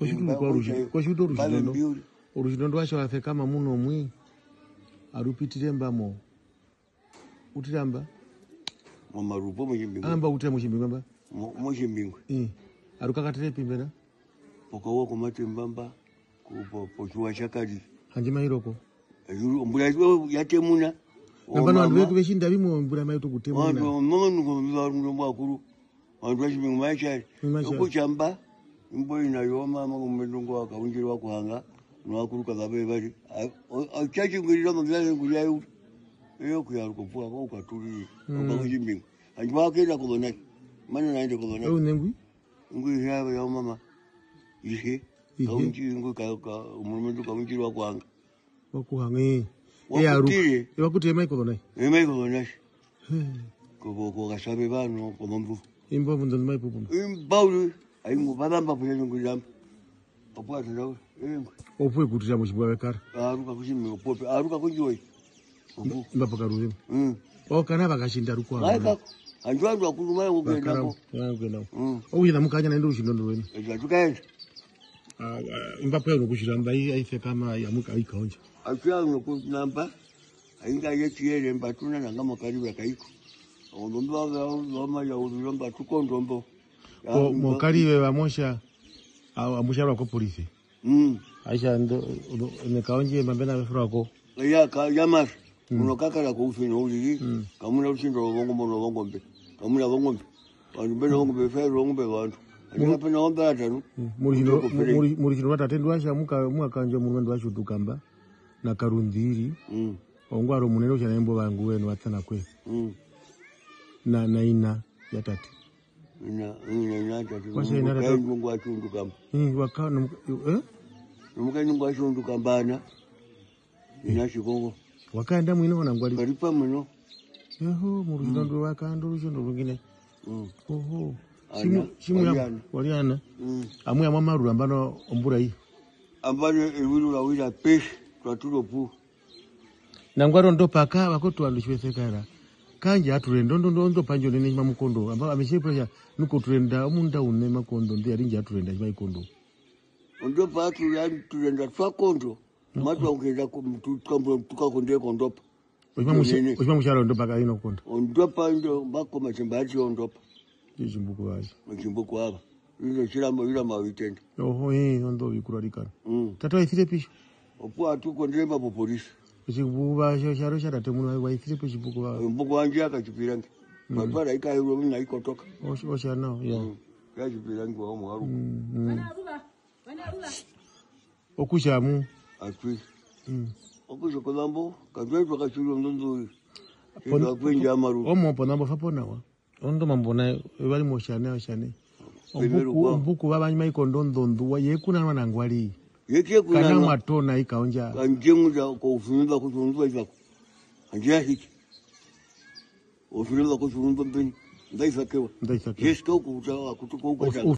Kwa shutu kwa rushi. Kwa shutu rushi. Urushidondo washo afe kama muno mwi. Arupitire mbamo. Utiramba. Mama rupo mjimbingu. Amba utire mjimbingu amba. Mjimbingu. Arukakatire pimbena. Pokawo komate mbamba ko chuwa chakadi. Hanjima hiroko. Mbula yatemuna. Nambano wandu weku beshinda bimwe mbula maito kutemuna. Wandu mmono mwakuru. Wandu washibingu machari. Okuchamba imbo inayoma mangomendongo akaunjirwa kuhanga. Nwakuru kadhabe bari. Achachi ngirira mangala nguyayo. Eyo kuyaruko fuwa ko ukaturi. Okajimbingu. Anjwa kenda kolona. Mana naende kolona. Eyo nengwi? Ngui yaba ya mama. Ihe. Kaunji ngui ka umuntu kaunjirwa kuhanga. Wakuhanga wakutire. Wakutire maiko nai. Maiko nai. Ko gasabe bano ko mambu. Imbo mundo mai pupu. Imbaulu ayingo babamba fulani ngulamba. Opwa ndawo. Opwe kutira mushibwa bekara. Aruka kushimi opope. Aruka kunjoyi. Mbapa karuze. Kana bakashinda rukwa. Haika. Anjwa kuluma ngugenda ko. Ngugenda. Uyina mukanya naenda ushindondo weni. Tukaenda. Mbapa yo kushiramba aife kama yamuka ikaonja. Akia namba. Ainga yetiere mbatuna nanga makaribu akaiko. Ondomba ngoma ya ulomba tukondombo. Mokaribe bamosha amushara ko polisi. Aisha ndo nekaonje mambena befrako. Ya ka yamar. Unokakala ko ufino ulili. Kamuna ushindo ngombe. Kamuna ngombe. Wandu bena ngombe fero ngombe wandu. Ani pena ngombe atanu. Murishino batatendo asha mukanje munendo asho tukamba na karundiri. Ongwaro muneno cha nembo bangu wenu watana kwe. Na ina ya tatu. Ina tatu. Washa ina tatu. Mungu achundu kamba. Wakana Mungu achundu kambana. Ina shikongo. Wakaenda mwino wana ngwali. Karipa mwino. Yoho murishino wakanda rushondo rwingine. Oho. Shimu ya waliana. Amu ya mamaru ambano ombura hii. Ambano ewiru la wila pesh twatulo pu. Nangwaro ndo paka wakotu andishwesekara. Kanja aturendo ndo panjo nene mamukondo amba ameshepresha nuko turenda munda une makondo ndi arinja aturenda maikondo. Ndo pa turenda twakondo. Matu ongeza kumtukambo tukakonde kondopa. Oshima mushara ndo paka ino kondo. Ondopa ndo bako machembati ondopa. Jimbuko waje. Jimbuko waba. Ino chiramo ila mawitenda. Oho ndo bikurarikana. Tato ifire pisho. Opo atuko ndemba po polisi. Chibuba sharo shara temuno waifire pisho buko wa. Mbuko wanje akachipirange. Mapara ikairo mina ikotoka. Osha nao ya. Kachipirange wa mwaru. Okushamu. Atwi. Okusho kolambo kadweto kachiro ndondo. Ndo kwenja amaru. Omo ponambo fapona wa. Ondo mambona bali moshane. Mbuku babanyi maikondo ndonduwa yekuna wana ngwali. Yeke kuna kana matona ikaonja. Kanjemu za ko ufunza kufunza izako. Anjia hiki. Ufunza kufunza mbeni. Ndaisakewa. Yesko kutoka